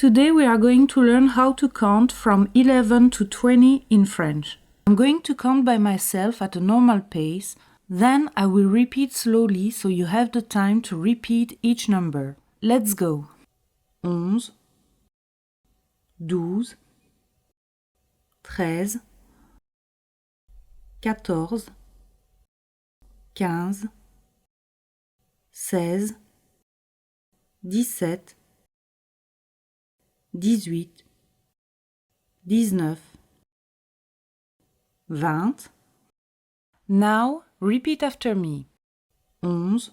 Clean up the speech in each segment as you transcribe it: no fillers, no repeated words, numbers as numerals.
Today we are going to learn how to count from 11 to 20 in French. I'm going to count by myself at a normal pace, then I will repeat slowly so you have the time to repeat each number. Let's go. 11, 12, 13, 14, 15, 16, 17, 18, 19, 20. Now, repeat after me. 11,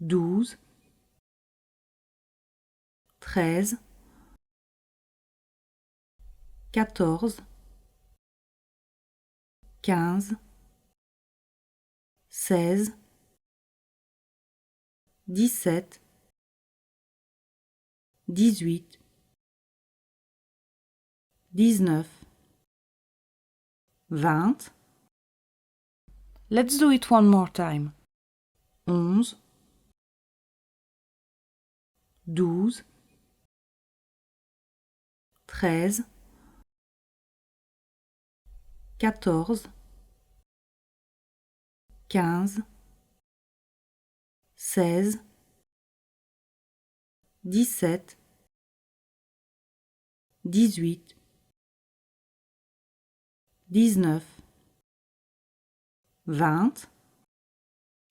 12, 13, 14, 15, 16, 17, 18, 19, 20. Let's do it one more time. 11, 12, 13, 14, 15, 16, 17, 18, 19, 20.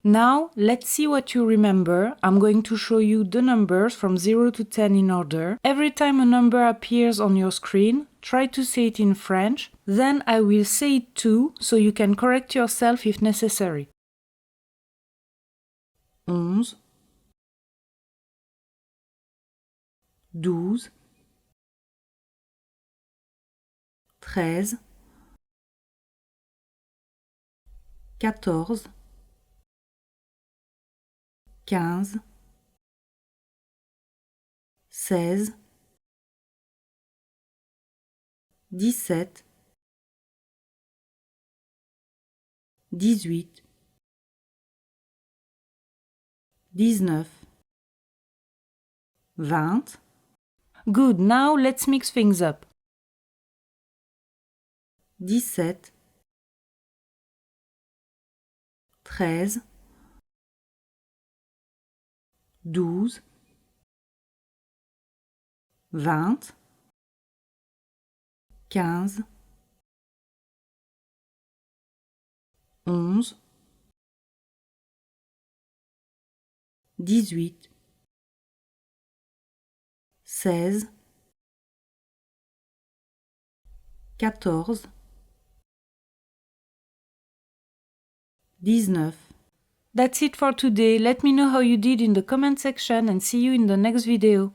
Now, let's see what you remember. I'm going to show you the numbers from 0 to 10 in order. Every time a number appears on your screen, try to say it in French. Then I will say it too, so you can correct yourself if necessary. 11, 12, 13, 14, 15, 16, 17, 18, 19, 20. Good, now let's mix things up. 17, 13, 12, 20, 15, 11, 18, 16, 14, 19. That's it for today. Let me know how you did in the comment section and see you in the next video.